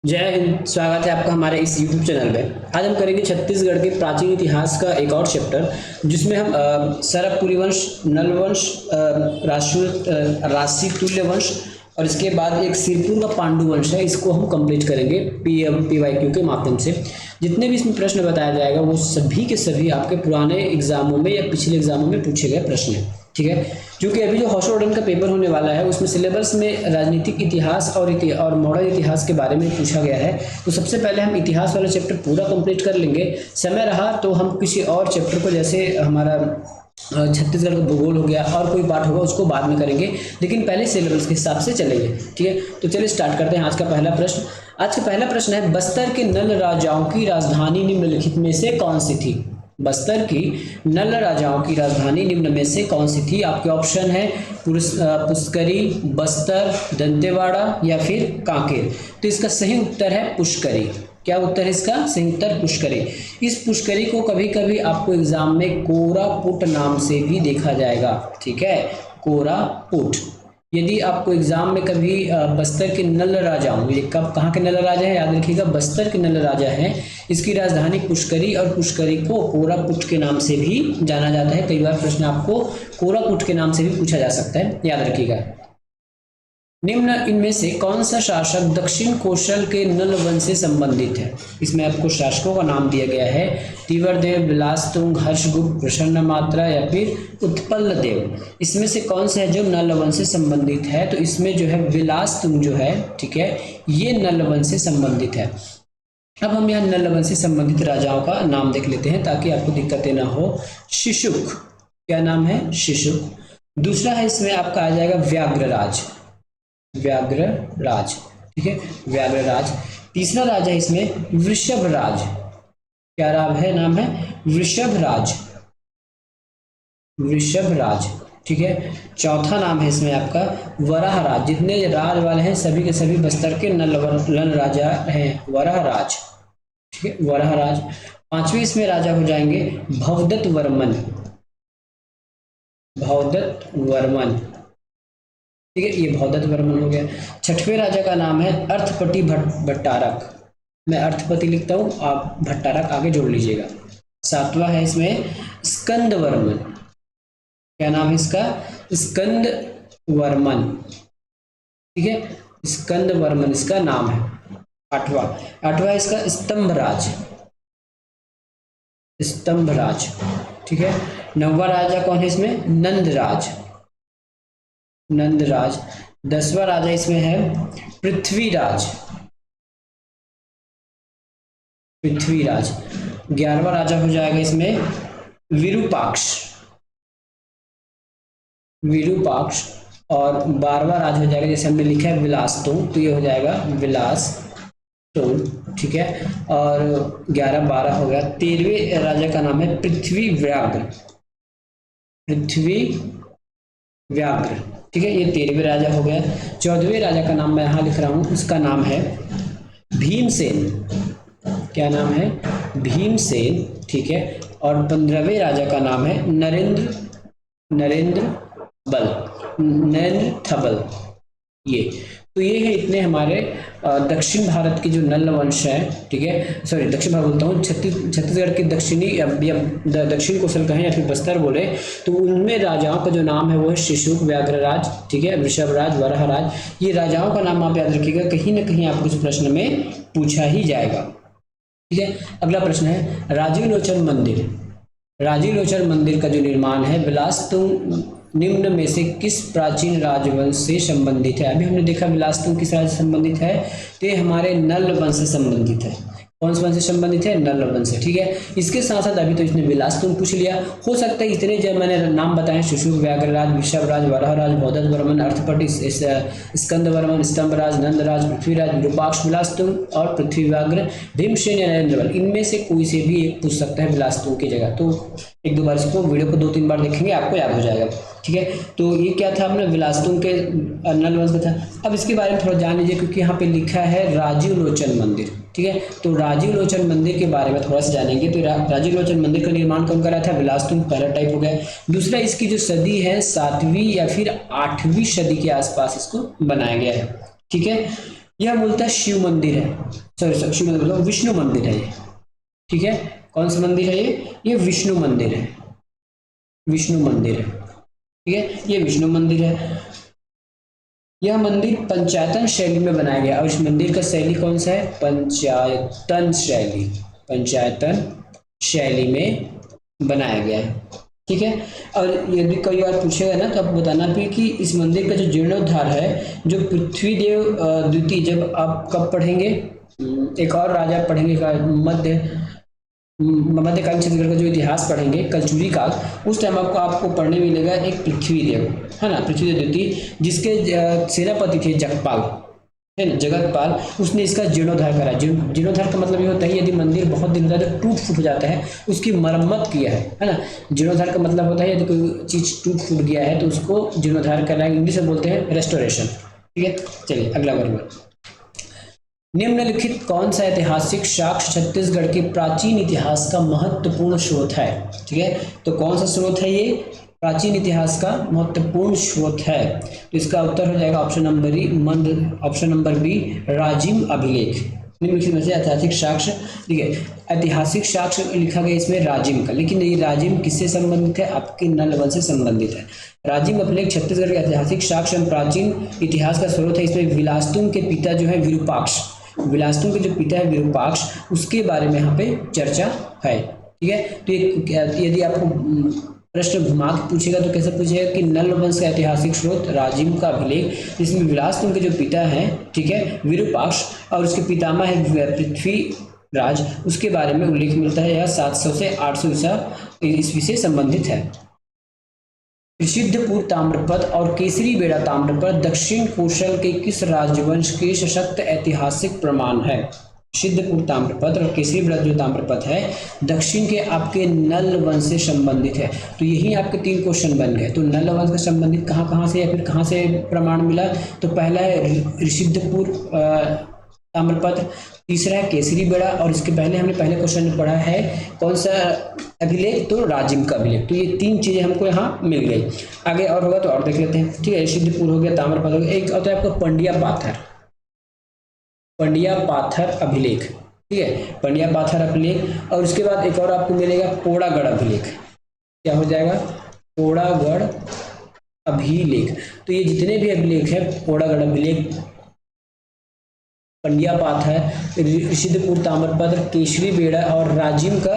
जय हिंद। स्वागत है आपका हमारे इस YouTube चैनल पे। आज हम करेंगे छत्तीसगढ़ के प्राचीन इतिहास का एक और चैप्टर, जिसमें हम सरकपुरी वंश, नल वंश, राशि तुल्य वंश और इसके बाद एक सिरपुर का पांडु वंश है, इसको हम कंप्लीट करेंगे PYQ के माध्यम से। जितने भी इसमें प्रश्न बताया जाएगा वो सभी के सभी आपके पुराने एग्जामों में या पिछले एग्जामों में पूछे गए प्रश्न हैं। ठीक है, क्योंकि अभी जो हॉशोर्डन का पेपर होने वाला है उसमें सिलेबस में राजनीतिक इतिहास और मॉडर्न इतिहास के बारे में पूछा गया है। तो सबसे पहले हम इतिहास वाला चैप्टर पूरा कंप्लीट कर लेंगे। समय रहा तो हम किसी और चैप्टर को, जैसे हमारा छत्तीसगढ़ का भूगोल हो गया और कोई पार्ट होगा, उसको बाद में करेंगे, लेकिन पहले सिलेबस के हिसाब से चलेंगे। ठीक है, तो चलिए स्टार्ट करते हैं आज का पहला प्रश्न। आज का पहला प्रश्न है, बस्तर के नल राजाओं की राजधानी निम्नलिखित में से कौन सी थी? बस्तर की नल राजाओं की राजधानी निम्न में से कौन सी थी? आपके ऑप्शन है पुष्करी, बस्तर, दंतेवाड़ा या फिर कांकेर। तो इसका सही उत्तर है पुष्करी। क्या उत्तर है इसका? सही उत्तर पुष्करी। इस पुष्करी को कभी कभी आपको एग्जाम में कोरापुट नाम से भी देखा जाएगा। ठीक है, कोरापुट। यदि आपको एग्जाम में कभी बस्तर के नल राजाओं, ये कब कहाँ के नल राजा है याद रखिएगा, बस्तर के नल राजा हैं, इसकी राजधानी पुष्करी और पुष्करी को कोरापुट के नाम से भी जाना जाता है। कई बार प्रश्न आपको कोरापुट के नाम से भी पूछा जा सकता है, याद रखिएगा। निम्न इनमें से कौन सा शासक दक्षिण कोशल के नल वंश से संबंधित है? इसमें आपको शासकों का नाम दिया गया है, तीवरदेव, बिलासतुंग, हर्षगुप्त, प्रसन्नमात्रा या फिर उत्पल देव। इसमें से कौन सा है जो नल वंश से संबंधित है? तो इसमें जो है बिलासतुंग जो है, ठीक है, ये नल वंश से संबंधित है। अब हम यहाँ नल वंश से संबंधित राजाओं का नाम देख लेते हैं ताकि आपको दिक्कतें ना हो। शिशुक, क्या नाम है? शिशुक। दूसरा है इसमें आपका आ जाएगा व्याघ्रराज, व्याघ्रराज। ठीक है, व्याघ्रराज। तीसरा राजा है इसमें वृषभराज। क्या नाम है? वृषभराज, वृषभराज। ठीक है, चौथा नाम है इसमें आपका वराहराज। जितने राज वाले हैं सभी के सभी बस्तर के नल राजा हैं, वराहराज। ठीक है, वराहराज। पांचवें इसमें राजा हो जाएंगे भवदत्त वर्मन, भवदत्त वर्मन। ठीक है, ये भवदत्त वर्मन हो गया। छठवें राजा का नाम है अर्थपति भट्टारक। मैं अर्थपति लिखता हूं, आप भट्टारक आगे जोड़ लीजिएगा। सातवां है इसमें स्कंद वर्मन। क्या नाम है इसका? स्कंद वर्मन। ठीक है, स्कंद वर्मन इसका नाम है। आठवां इसका स्तंभराज, स्तंभराज। ठीक है, नौवां राजा कौन है इसमें? नंदराज, नंदराज। 10वां राजा इसमें है पृथ्वीराज, पृथ्वीराज। 11वां राजा हो जाएगा इसमें विरूपाक्ष, विरूपाक्ष। और 12वां राजा हो जाएगा, जैसे हमने लिखा है विलासतुंग, तो ये हो जाएगा विलासतुंग। ठीक है, और 11 12 हो गया। 13वें राजा का नाम है पृथ्वी व्याघ्र, पृथ्वी व्याघ्र। ठीक है, ये 13वें राजा हो गया। 14वें राजा का नाम मैं यहां लिख रहा हूं, उसका नाम है भीमसेन। क्या नाम है? भीमसेन। ठीक है, और 15वें राजा का नाम है नरेंद्र थबल। ये तो ये है इतने हमारे दक्षिण भारत की जो नल वंश है। ठीक है, सॉरी दक्षिण भारत बोलता हूँ, छत्तीसगढ़ की दक्षिणी या दक्षिण कोसल कहें या फिर बस्तर बोले, तो उनमें राजाओं का जो नाम है वो है शिशुक, व्याघ्रराज, ठीक है, वृषभराज, वराहराज। ये राजाओं का नाम आप याद रखिएगा, कहीं ना कहीं आपको इस प्रश्न में पूछा ही जाएगा। ठीक है, अगला प्रश्न है राजीव लोचन मंदिर। राजीव लोचन मंदिर का जो निर्माण है बिलासतुंग निम्न में से किस प्राचीन राजवंश से संबंधित है? अभी हमने देखा बिलासतुंग किस राज्य से संबंधित है, तो ये हमारे नल वंश से संबंधित है। कौन से वंश से संबंधित है? नल वंश से। ठीक है, इसके साथ साथ अभी तो इसने बिलासतुंग पूछ लिया। हो सकता है इतने जब मैंने नाम बताए, शिशु, व्याघ्रराज, वृषभराज, वराहराज, भवदत्त वर्मन, अर्थपति, स्कंद वर्मन, स्तंभराज, नंदराज, पृथ्वीराज, विरूपाक्ष, बिलासतुंग और पृथ्वी व्याघ्र, भीमसेन या नरेंद्र, इनमें से कोई से भी एक पूछ सकता है बिलासतुंग की जगह। तो एक दो बार इसको वीडियो को 2-3 बार देखेंगे, आपको याद हो जाएगा। ठीक है, तो ये क्या था अपने बिलासतुंग के नल वंश का था। अब इसके बारे में थोड़ा जान लीजिए, क्योंकि यहाँ पे लिखा है राजीव लोचन मंदिर। ठीक है, तो राजीव लोचन मंदिर के बारे में थोड़ा सा जानेंगे। तो राजीव लोचन मंदिर का निर्माण कौन करा था? बिलासतुंग, पहला टाइप हो गया। दूसरा, इसकी जो सदी है 7वीं या फिर 8वीं सदी के आसपास इसको बनाया गया है। ठीक है, यह मूलतः शिव मंदिर है, सॉरी शिव मंदिर मतलब विष्णु मंदिर है ये, ठीक है। कौन सा मंदिर है ये विष्णु मंदिर है, विष्णु मंदिर है, ठीक है, ये विष्णु मंदिर है। यह मंदिर पंचायतन शैली में बनाया गया और इस मंदिर का शैली कौन सा है, पंचायतन शैली, पंचायतन शैली में बनाया गया है, ठीक है। और यदि कई बार पूछेगा ना तो आप बताना भी कि इस मंदिर का जो जीर्णोद्धार है, जो पृथ्वीदेव द्वितीय, जब आप कब पढ़ेंगे, एक और राजा पढ़ेंगे का मध्यकालीन छत्तीसगढ़ का जो इतिहास पढ़ेंगे कलचुगी काल, उस टाइम आपको पढ़ने मिलेगा एक पृथ्वीदेव, है ना, पृथ्वीदेव द्वितीय, जिसके सेनापति थे जगपाल, है ना, जगतपाल, उसने इसका जीर्णोद्धार करा। जीर्णोद्धार का मतलब ये होता है यदि मंदिर बहुत दिन तक टूट फूट जाता है उसकी मरम्मत किया है ना। जीर्णोद्धार का मतलब होता है यदि कोई चीज टूट फूट गया है तो उसको जीर्णोद्धार करना, इंग्लिश में बोलते हैं रेस्टोरेशन, ठीक है। चलिए अगला वर्ग, निम्नलिखित कौन सा ऐतिहासिक साक्ष्य छत्तीसगढ़ के प्राचीन इतिहास का महत्वपूर्ण स्रोत है, ठीक है। तो कौन सा स्रोत है ये, प्राचीन इतिहास का महत्वपूर्ण स्रोत है, तो इसका उत्तर हो जाएगा ऑप्शन नंबर बी राजिम अभिलेख। निम्नलिखित में से ऐतिहासिक साक्ष्य, ठीक है, ऐतिहासिक साक्ष्य लिखा गया इसमें राजिम का, लेकिन ये राजिम किससे संबंधित है, आपके नल वंश से संबंधित है। राजिम अभिलेख छत्तीसगढ़ के ऐतिहासिक साक्ष्य प्राचीन इतिहास का स्रोत है। इसमें विलासतुंग के पिता जो है विरूपाक्ष, विलासतुंग के जो पिता है विरूपाक्ष, उसके बारे में यहाँ पे चर्चा है, ठीक है। तो यदि आपको प्रश्न घुमा के पूछेगा तो कैसे पूछेगा कि नल वंश का ऐतिहासिक स्रोत राजिम का अभिलेख, जिसमें विलासतुंग के जो पिता हैं, ठीक है, विरूपाक्ष, और उसके पितामह है पृथ्वीराज, उसके बारे में उल्लेख मिलता है। यह 700 से 800 ईस्वी से संबंधित है। ऋषिद्धपुर ताम्रपत्र और केसरी बेड़ा ताम्रपत्र दक्षिण कोशल के किस राजवंश के सशक्त ऐतिहासिक प्रमाण है। ऋषिद्धपुर ताम्रपत्र और केसरी बेड़ा जो ताम्रपत्र है दक्षिण के आपके नल वंश से संबंधित है। तो यही आपके 3 क्वेश्चन बन गए। तो नल वंश से संबंधित कहाँ से या फिर कहाँ से प्रमाण मिला, तो पहला है ऋषिद्धपुर ताम्रपत्र, तीसरा है केसरी बेड़ा, और इसके पहले हमने पहले क्वेश्चन में पढ़ा है कौन सा अभिलेख, तो राजिम का अभिलेख। तो ये 3 चीजें हमको यहाँ मिल गई। आगे और होगा तो और देख लेते हैं, ठीक है। ऋषिद्धपुर हो गया, ताम्रपत्र हो गया, एक होता है आपको पंडिया पाथर, पंडिया पाथर अभिलेख, ठीक है, पंडिया पाथर अभिलेख। और उसके बाद एक और आपको मिलेगा पोड़ागढ़ अभिलेख। क्या हो जाएगा, पोड़ागढ़ अभिलेख। तो ये जितने भी अभिलेख है, पोड़ागढ़ अभिलेख, पंडिया पाथर, ऋषिद्धपुर ताम्रपत्र, केसरी बेड़ा और राजिम का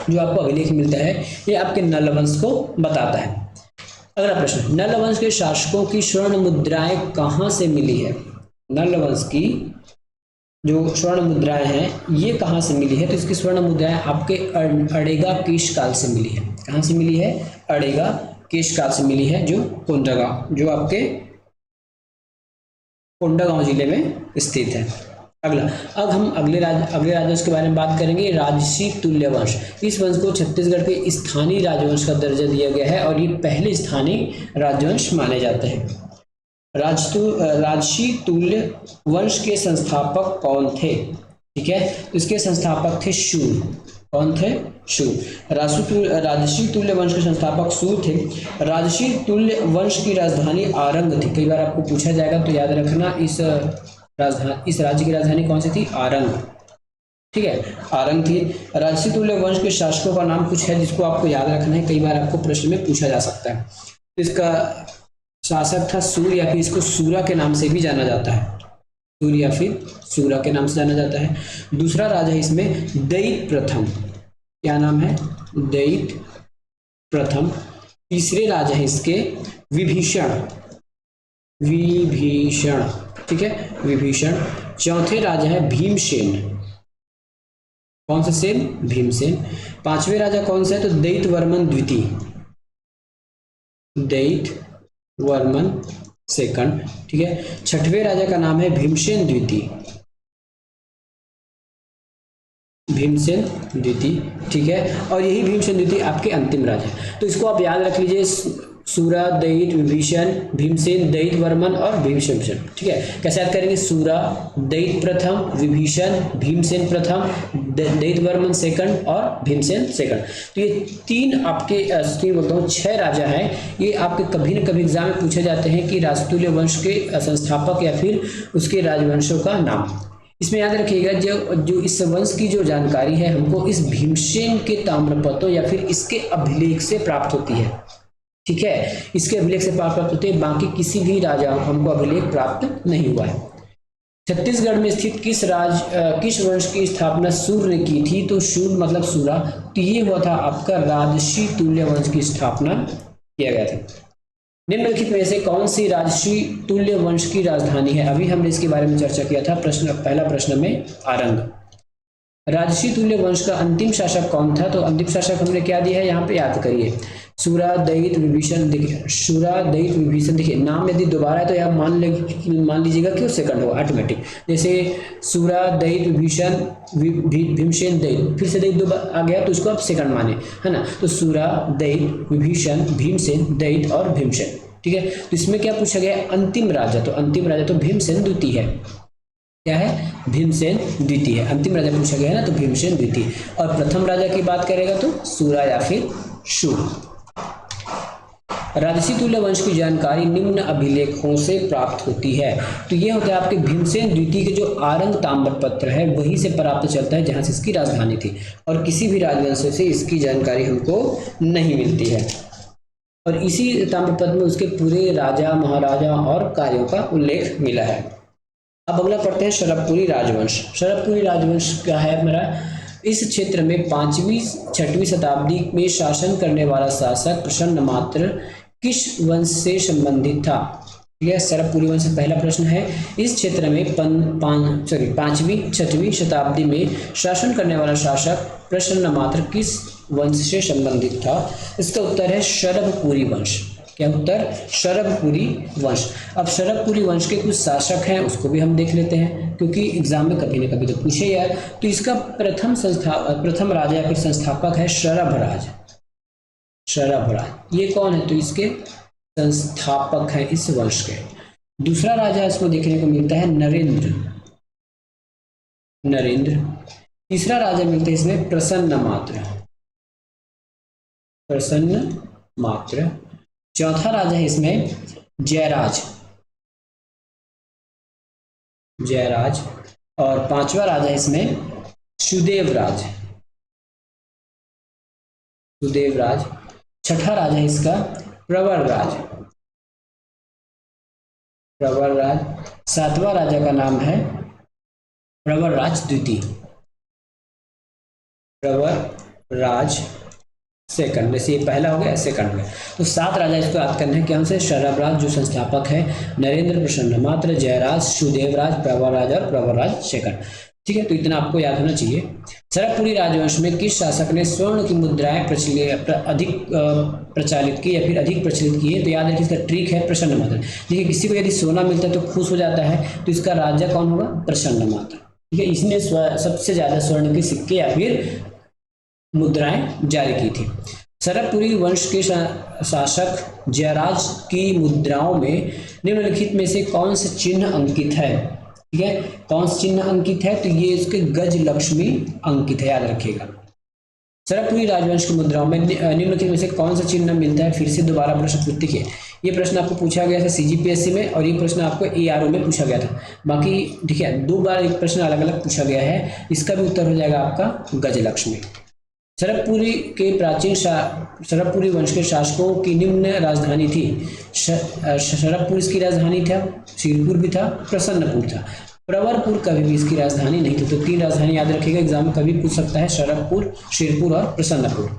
जो आपको अभिलेख मिलता है, ये आपके नल वंश को बताता है। अगला प्रश्न, नल वंश के शासकों की स्वर्ण मुद्राएं कहाँ से मिली है। नल वंश की जो स्वर्ण मुद्राएं हैं ये कहाँ से मिली है, तो इसकी स्वर्ण मुद्राएं आपके अड़ेगा केश काल से मिली है। कहाँ से मिली है, अड़ेगा केश काल से मिली है, जो कोंडागांव, जो आपके कोंडागांव जिले में स्थित है। अगला, अब हम अगले राजवंश के बारे में बात करेंगे, राजसी तुल्य वंश। इस वंश को छत्तीसगढ़ के स्थानीय राजवंश का दर्जा दिया गया है और ये पहले स्थानीय राजवंश माने जाते हैं। राजसी तुल्य वंश के संस्थापक कौन थे, ठीक है, इसके संस्थापक थे शूर। कौन थे, शूर। राजसी तुल्य वंश के संस्थापक शूर थे। राजसी तुल्य वंश की राजधानी आरंग थी। कई बार आपको पूछा जाएगा तो याद रखना, इस राज्य की राजधानी कौन सी थी, आरंग, ठीक है, आरंग थी। राजसी तुल्य वंश के शासकों का नाम कुछ है जिसको आपको याद रखना है, कई बार आपको प्रश्न में पूछा जा सकता है। इसका शासक था सूर, या फिर इसको सूरा के नाम से भी जाना जाता है, सूर या फिर सूरा के नाम से जाना जाता है। दूसरा राजा है इसमें दैत प्रथम, क्या नाम है, दैत प्रथम। तीसरे राजा है इसके विभीषण, विभीषण, ठीक है, विभीषण। चौथे राजा है भीमसेन, कौन सा सेन, भीमसेन। पांचवें राजा कौन सा है, तो दैत वर्मन द्वितीय, दैत वर्मन सेकंड, ठीक है। छठवें राजा का नाम है भीमसेन द्वितीय, भीमसेन द्वितीय, ठीक है। और यही भीमसेन द्वितीय आपके अंतिम राजा है। तो इसको आप याद रख लीजिए, सूरा, दयित, विभीषण, भीमसेन, दयित वर्मन और भीमसेन। ठीक है, कैसे याद करेंगे? सूरा, दयित प्रथम, विभीषण, भीमसेन प्रथम, दयित वर्मन सेकंड और भीमसेन सेकंड। तो ये तीन आपके तीन बोलता हूँ 6 राजा हैं। ये आपके कभी न कभी एग्जाम में पूछे जाते हैं कि राजतुल्य वंश के संस्थापक या फिर उसके राजवंशों का नाम। इसमें याद रखिएगा जो इस वंश की जो जानकारी है हमको इस भीमसेन के ताम्रपत्रों या फिर इसके अभिलेख से प्राप्त होती है। ठीक है, इसके अभिलेख से प्राप्त होते हैं, बाकी किसी भी राजा हमको अभिलेख प्राप्त नहीं हुआ है। छत्तीसगढ़ में स्थित किस वंश की स्थापना सूर ने की थी? तो सूर मतलब सूरा, तो ये हुआ था आपका राजसी तुल्य वंश की स्थापना किया गया था। निम्नलिखित में से कौन सी राजसी तुल्य वंश की राजधानी है? अभी हमने इसके बारे में चर्चा किया था पहला प्रश्न में, आरंग। राजसी तुल्य वंश का अंतिम शासक कौन था? तो अंतिम शासक हमने क्या दिया है यहाँ पे, याद करिए, सूरा, दयित, विभीषण। देखिए सूरा, दयित, विभीषण, देखिए नाम यदि दोबारा है तो आप मान लीजिएगा कि वो सेकंड होगा ऑटोमेटिक। जैसे सूरा, दयित, विभीषण, भीमसेन, दयित, फिर से दयित आ गया तो उसको आप सेकंड माने, है ना। तो सूरा, दयित, विभीषण, भीमसेन, दयित और भीमसेन। ठीक है, तो इसमें क्या पूछा गया? अंतिम राजा। तो अंतिम राजा तो भीमसेन द्वितीय है। क्या है? भीमसेन द्वितीय है। अंतिम राजा पूछा गया है ना, तो भीमसेन द्वितीय। और प्रथम राजा की बात करेगा तो सूरा या फिर शूर। राजसी तुल्य वंश की जानकारी निम्न अभिलेखों से प्राप्त होती है। तो ये होता है आपके भीमसेन द्वितीय के जो आरंग ताम्रपत्र है वहीं से प्राप्त चलता है, जहां से इसकी राजधानी थी, और किसी भी राजवंश से इसकी जानकारी हमको नहीं मिलती है। और इसी ताम्रपत्र में उसके पूरे राजा, महाराजा और कार्यों का उल्लेख मिला है। अब अगला पढ़ते हैं शरभपुरी राजवंश। शरभपुरी राजवंश क्या है हमारा? इस क्षेत्र में 5वीं-6वीं शताब्दी में शासन करने वाला शासक प्रसन्नमात्र किस वंश से संबंधित था? यह शरभपुरी वंश पहला प्रश्न है। इस क्षेत्र में 5वीं-6वीं शताब्दी में शासन करने वाला शासक प्रसन्नमात्र किस वंश से संबंधित था? इसका उत्तर है शरभपुरी वंश। क्या उत्तर? शरभपुरी वंश। अब शरभपुरी वंश के कुछ शासक हैं, उसको भी हम देख लेते हैं, क्योंकि एग्जाम में कभी न कभी तो पूछे यार। तो इसका प्रथम राजा या फिर संस्थापक है शरभराज। शरभराज ये कौन है? तो इसके संस्थापक हैं इस वंश के। दूसरा राजा इसको देखने को मिलता है नरेंद्र। तीसरा राजा मिलता है इसमें प्रसन्नमात्र। चौथा राजा है इसमें जयराज। और 5वां राजा है इसमें सुदेवराज। 6ठा राजा है इसका प्रवरराज। 7वां राजा का नाम है प्रवरराज द्वितीय। प्रवरराज सेकंड। जैसे ये पहला हो गया, सेकंड में। तो 7 राजा इसको याद करने हैं। क्या से? शरभराज जो संस्थापक है, नरेंद्र, प्रसन्नमात्र, जयराज, सुदेवराज, प्रवरराज और प्रवरराज सेकंड। ठीक है, तो इतना आपको याद होना चाहिए। शरभपुरी राजवंश में किस शासक ने स्वर्ण की मुद्राएं अधिक प्रचलित की या फिर अधिक प्रचलित की है? तो याद रखिए इसका ट्रिक है प्रसन्नमात्र। देखिए किसी को यदि सोना मिलता है तो खुश हो जाता है, तो इसका राजा कौन होगा? प्रसन्नमात्र। ठीक है, इसने सबसे ज्यादा स्वर्ण के सिक्के या फिर मुद्राएं जारी की थी। शरभपुरी वंश के शासक जयराज की मुद्राओं में निम्नलिखित में से कौन सा चिन्ह अंकित है? ठीक है, कौन सा चिन्ह अंकित है? तो ये इसके गज लक्ष्मी अंकित है, याद रखिएगा। शरभपुरी राजवंश की मुद्राओं में निम्नलिखित में से कौन सा चिन्ह मिलता है? फिर से दोबारा प्रश्न पूछते हैं। ये प्रश्न आपको पूछा गया था CGPSC में, और ये प्रश्न आपको ARO में पूछा गया था। बाकी ठीक है, 2 बार एक प्रश्न अलग अलग पूछा गया है। इसका भी उत्तर हो जाएगा आपका गजलक्ष्मी। शरभपुरी वंश के शासकों की निम्न राजधानी थी। शरभपुर इसकी राजधानी था, सिरपुर भी था, प्रसन्नपुर था। प्रवरपुर कभी भी इसकी राजधानी नहीं थी। तो 3 राजधानी याद रखिएगा, एग्जाम में कभी पूछ सकता है, शरभपुर, सिरपुर और प्रसन्नपुर।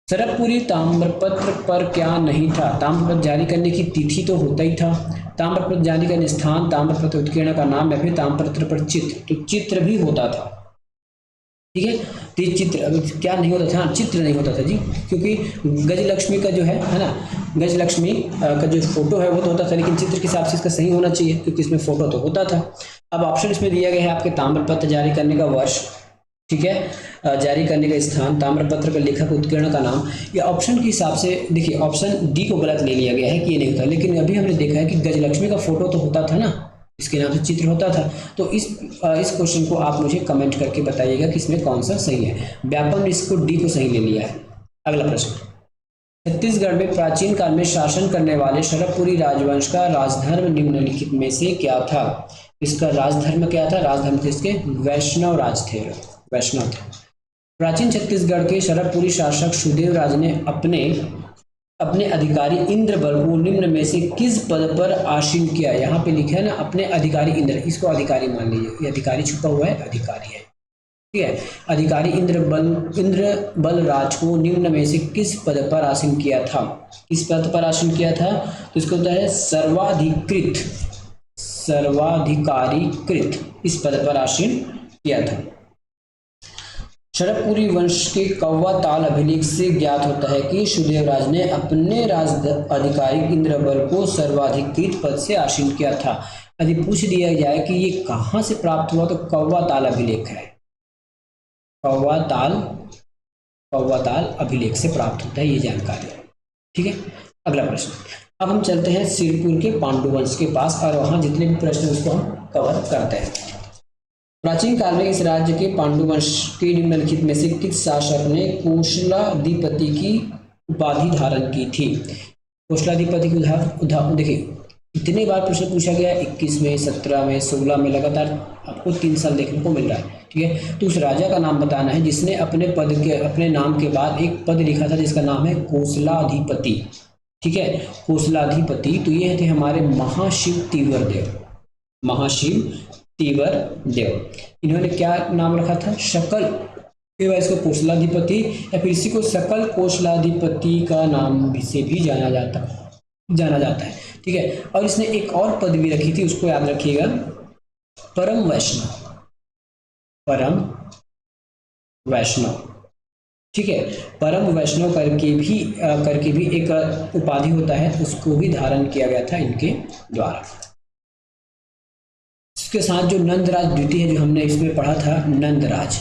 शरभपुरी ताम्रपत्र पर क्या नहीं था? ताम्रपत्र जारी करने की तिथि तो होता ही था, ताम्रपत्र जारी करने स्थान, ताम्रपत्र उत्कीर्ण का नाम या फिर ताम्रपत्र पर चित्र, तो चित्र भी होता था। ठीक है, तो चित्र क्या नहीं होता था? चित्र नहीं होता था जी, क्योंकि गजलक्ष्मी का जो है ना, गजलक्ष्मी का जो फोटो है वो तो होता था, लेकिन चित्र के हिसाब से इसका सही होना चाहिए, क्योंकि इसमें फोटो तो होता था। अब ऑप्शन इसमें दिया गया है आपके ताम्रपत्र जारी करने का वर्ष, ठीक है। जारी करने का स्थान, ताम्रपत्र का लेखक, उत्कीर्ण का नाम। ये ऑप्शन के हिसाब से देखिए ऑप्शन डी को गलत ले लिया गया है कि ये नहीं होता, लेकिन अभी हमने देखा है कि गजलक्ष्मी का फोटो तो होता था ना, इसके नाम से चित्र होता था। तो इस क्वेश्चन को आप मुझे कमेंट करके बताइएगा कि इसमें कौन सा सही है। व्यापम ने इसको डी को सही ले लिया है। अगला प्रश्न, छत्तीसगढ़ में प्राचीन काल में शासन करने वाले शरभपुरी राजवंश का राजधर्म निम्नलिखित में से क्या था? इसका राजधर्म क्या था? राजधर्म थे इसके वैष्णव राज थे, वैष्णव थे। प्राचीन छत्तीसगढ़ के शरभपुरी शासक सुदेव राज ने अपने अधिकारी इंद्रबल को निम्न में से किस पद पर आसीन किया? यहाँ पे लिखा है ना अपने अधिकारी इंद्र, इसको अधिकारी मान लीजिए, ये अधिकारी छुपा हुआ है, अधिकारी है, ठीक है। अधिकारी इंद्रबल राज को निम्न में से किस पद पर आसीन किया था? किस पद पर आसीन किया था? तो इसको होता है सर्वाधिकारीकृत, इस पद पर आसीन किया था। शरभपुरी वंश के कौवा ताल अभिलेख से ज्ञात होता है कि सुदेवराज ने अपने राज अधिकारी इंद्रबल को सर्वाधिकृत पद से आसीन किया था। यदि पूछ दिया जाए कि ये कहाँ से प्राप्त हुआ, तो कौवा ताल अभिलेख है, कौवा ताल अभिलेख से प्राप्त होता है ये जानकारी, ठीक है। अगला प्रश्न, अब हम चलते हैं सिरपुर के पांडुवंश के पास और वहां जितने भी प्रश्न उसको हम कवर करते हैं। प्राचीन काल में इस राज्य के पांडुवंश के निम्नलिखित में से किस शासक ने कोशलाधिपति की उपाधि धारण की थी? कोशलाधिपति की उदाहरण देखिए, इतने बार प्रश्न पूछा गया, 21 में, 17 में, 16 में, लगातार आपको 3 साल देखने को मिल रहा है, ठीक है। तो उस राजा का नाम बताना है जिसने अपने नाम के बाद एक पद लिखा था जिसका नाम है कोशलाधिपति, ठीक है, कोशलाधिपति। तो ये थे हमारे महाशिव तीवर देव। इन्होंने क्या नाम रखा था? शकल, इसको कोशलाधिपति या फिर इसी को सकल कोशलाधिपति का नाम से भी जाना जाता है, ठीक है। और इसने एक और पदवी रखी थी, उसको याद रखिएगा, परम वैष्णव, ठीक है। परम वैष्णव करके भी एक उपाधि होता है, उसको भी धारण किया गया था इनके द्वारा। इसके साथ जो नंदराज द्वितीय है, जो हमने इसमें पढ़ा था, नंदराज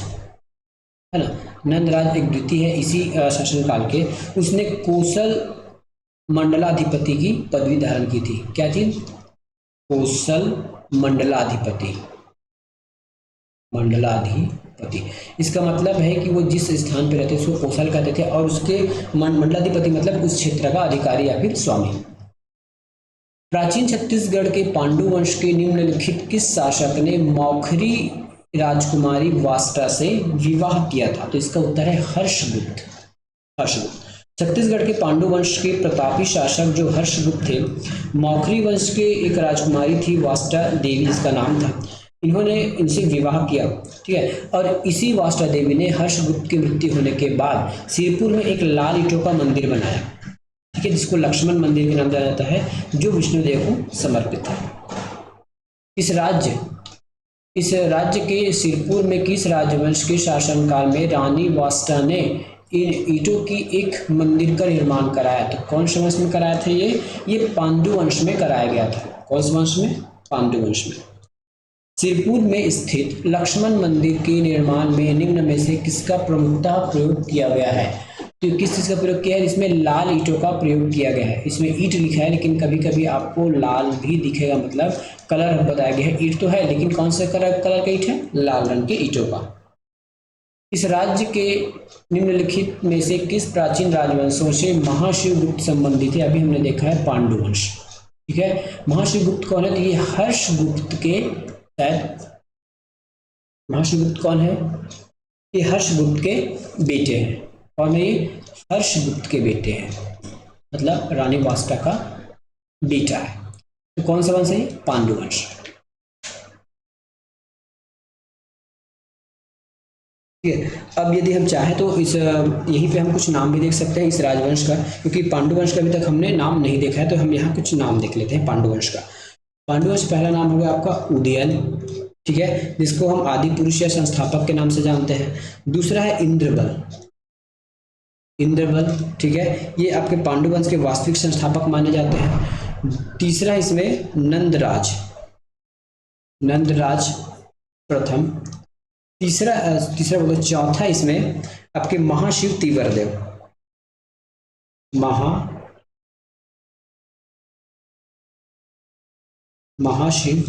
है ना, नंदराज एक द्वितीय है इसी शासनकाल के, उसने कोसल मंडलाधिपति की पदवी धारण की थी। क्या थी? कोसल मंडलाधिपति। इसका मतलब है कि वो जिस स्थान पर रहते थे उसको कोसल कहते थे, और उसके मंडलाधिपति मतलब उस क्षेत्र का अधिकारी या फिर स्वामी। प्राचीन छत्तीसगढ़ के पांडुवंश के निम्नलिखित किस शासक ने मौखरी राजकुमारी वास्टा से विवाह किया था? तो इसका उत्तर है हर्षगुप्त। छत्तीसगढ़ के पांडुवंश के प्रतापी शासक जो हर्षगुप्त थे, मौखरी वंश के एक राजकुमारी थी वास्टा देवी, इसका नाम था। इन्होंने इनसे विवाह किया, ठीक है। और इसी वास्टा देवी ने हर्षगुप्त की मृत्यु होने के बाद सिरपुर में एक लाल ईंटों का मंदिर बनाया, ठीक है, जिसको लक्ष्मण मंदिर के नाम जाना जाता है, जो विष्णुदेव को समर्पित है। इस राज्य के सिरपुर में किस राजवंश के शासनकाल में रानी वास्टा ने इन ईंटों की एक मंदिर का निर्माण कराया? तो कौन से वंश में कराया था? ये पांडुवंश में कराया गया था। कौन से वंश में? पांडुवंश में। सिरपुर में स्थित लक्ष्मण मंदिर के निर्माण में निम्न में से किसका प्रमुखता प्रयोग किया गया है? तो किस चीज का प्रयोग किया है? इसमें लाल ईंटों का प्रयोग किया गया है। इसमें ईंट लिखा है लेकिन कभी कभी आपको लाल भी दिखेगा, मतलब कलर बताया गया है। ईंट तो है लेकिन कौन से कलर का ईंट है? लाल रंग के ईंटों का। इस राज्य के निम्नलिखित में से किस प्राचीन राजवंशों से महाशिवगुप्त संबंधित है? अभी हमने देखा है पांडुवंश, ठीक है। महाशिवगुप्त कौन है? तो ये हर्षगुप्त के, महाशिवगुप्त कौन है? ये हर्षगुप्त के बेटे हैं। कौन है ये? हर्षगुप्त के बेटे हैं, मतलब रानी वास्टा का बेटा है। तो कौन सा वंश है? पांडुवंश। ठीक है। अब यदि हम चाहें तो इस यहीं पे हम कुछ नाम भी देख सकते हैं इस राजवंश का, क्योंकि पांडुवंश का अभी तक हमने नाम नहीं देखा है, तो हम यहाँ कुछ नाम देख लेते हैं पांडुवंश का। पांडुवंश पहला नाम हो गया आपका उदयन, ठीक है, जिसको हम आदि पुरुष या संस्थापक के नाम से जानते हैं। दूसरा है इंद्रबल, ठीक है, ये आपके पांडुवंश के वास्तविक संस्थापक माने जाते हैं। तीसरा इसमें नंदराज प्रथम, तीसरा तीसरा बोलो, चौथा इसमें आपके महाशिव तीवरदेव, महाशिव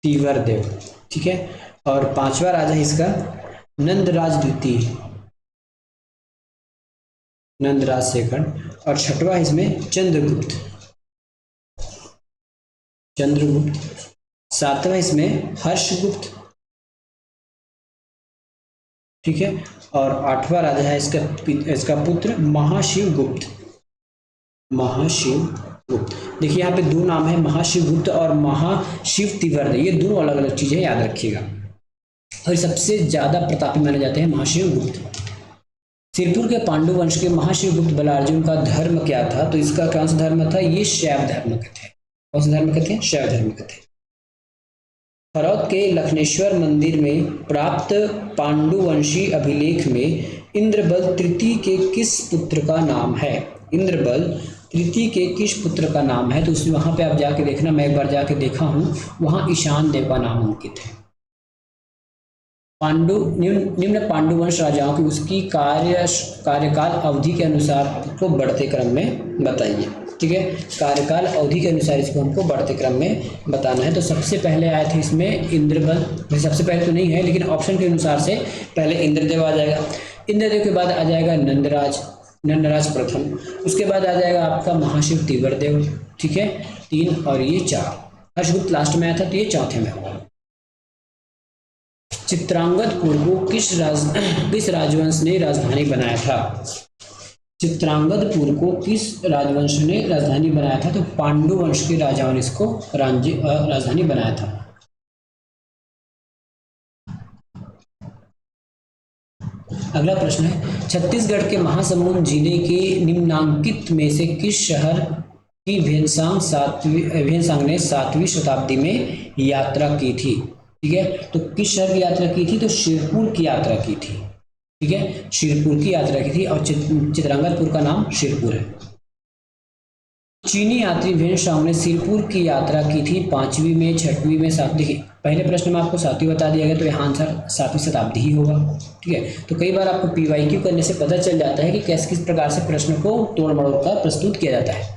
तीवरदेव, ठीक है। और पांचवा राजा है इसका नंदराज द्वितीय, नंदराज सेकंड। और छठवा है इसमें चंद्रगुप्त, चंद्रगुप्त। सातवां इसमें हर्षगुप्त, ठीक है। और आठवां राजा है इसका पुत्र महाशिवगुप्त, महाशिवगुप्त। देखिए यहाँ पे दो नाम है, महाशिवगुप्त और महाशिव तीव्रदेव, ये दोनों अलग अलग चीजें याद रखिएगा। और सबसे ज्यादा प्रतापी माने जाते हैं महाशिवगुप्त। सिरपुर के पांडु वंश के महाशिवगुप्त बलार्जुन का धर्म क्या था? तो इसका कौन सा धर्म था? ये शैव धर्म के थे। कौन सा धर्म के थे? शैव धर्म के थे। फरौद के लखनेश्वर मंदिर में प्राप्त पांडुवंशी अभिलेख में इंद्रबल तृतीय के किस पुत्र का नाम है? इंद्रबल तृतीय के किस पुत्र का नाम है? तो उसमें वहां पे आप जाके देखना, मैं एक बार जाके देखा हूं, वहां ईशान देव का नाम अंकित है। निम्न पांडुवंश राजाओं की उसकी कार्यकाल अवधि के अनुसार आपको बढ़ते क्रम में बताइए, ठीक है। कार्यकाल अवधि के अनुसार इसको हमको बढ़ते क्रम में बताना है। तो सबसे पहले आए थे इसमें इंद्रबल, सबसे पहले तो नहीं है लेकिन ऑप्शन के अनुसार से पहले इंद्रदेव आ जाएगा, इंद्रदेव के बाद आ जाएगा नंदराज, नंदराज प्रथम, उसके बाद आ जाएगा आपका महाशिव तीव्रदेव, ठीक है, 3 और ये 4। हर्षगुप्त लास्ट में आया था तो ये चौथे में होगा। चित्रांगदपुर को किस राजवंश ने राजधानी बनाया था? चित्रांगदपुर को किस राजवंश ने राजधानी बनाया था? तो पांडु वंश के राजाओं ने इसको राजधानी बनाया था। अगला प्रश्न है, छत्तीसगढ़ के महासमुंद जिले के निम्नांकित में से किस शहर की भेनसांग ने 7वीं शताब्दी में यात्रा की थी? ठीक है, तो किस शहर की यात्रा की थी? तो शिरपुर की यात्रा की थी, ठीक है, शिरपुर की यात्रा की थी। और चित्रांगदपुर का नाम शिरपुर है। चीनी यात्री भेनसांग ने शिरपुर की यात्रा की थी 5वीं में, 6वीं में, 7वीं। देखिए पहले प्रश्न में आपको 7वीं बता दिया गया तो यहाँ आंसर 7वीं शताब्दी ही होगा, ठीक है। तो कई बार आपको PYQ करने से पता चल जाता है कि किस प्रकार से प्रश्न को तोड़ मड़ोड़ कर प्रस्तुत किया जाता है।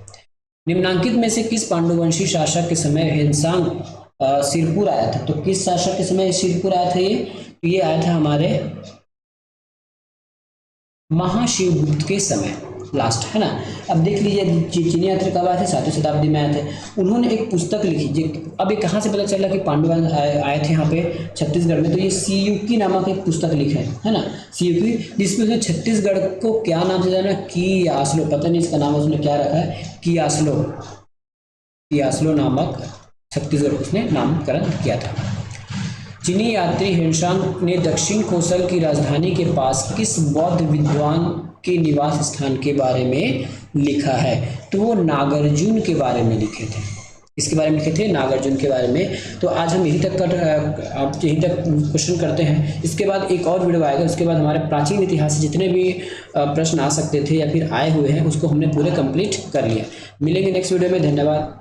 निम्नांकित में से किस पांडुवंशी शासक के समय भेनसांग शिरपुर आया था? तो किस शासक के समय शिरपुर आया था? ये आया था हमारे महाशिवगुप्त के समय, लास्ट है ना। अब देख लीजिए चीनी यात्री कब आए थे? 7वीं शताब्दी में आए थे। उन्होंने एक पुस्तक लिखी। अब ये कहाँ से पता चला कि पांडव आए थे यहाँ पे छत्तीसगढ़ में? तो ये सीयूकी नामक एक पुस्तक लिखा है ना, सीयूकी, जिसमें उसने छत्तीसगढ़ को क्या नाम से जाना? कियासलो, पता नहीं इसका नाम उसने क्या रखा है, कियासलो, कियासलो नामक छत्तीसगढ़ उसने नामकरण किया था। चीनी यात्री भेनसांग ने दक्षिण कोसल की राजधानी के पास किस बौद्ध विद्वान के निवास स्थान के बारे में लिखा है? तो वो नागार्जुन के बारे में लिखे थे। इसके बारे में लिखे थे, नागार्जुन के बारे में। तो आज हम यहीं तक क्वेश्चन करते हैं। इसके बाद एक और वीडियो आएगा, उसके बाद हमारे प्राचीन इतिहास से जितने भी प्रश्न आ सकते थे या फिर आए हुए हैं उसको हमने पूरे कंप्लीट कर लिया। मिलेंगे नेक्स्ट वीडियो में, धन्यवाद।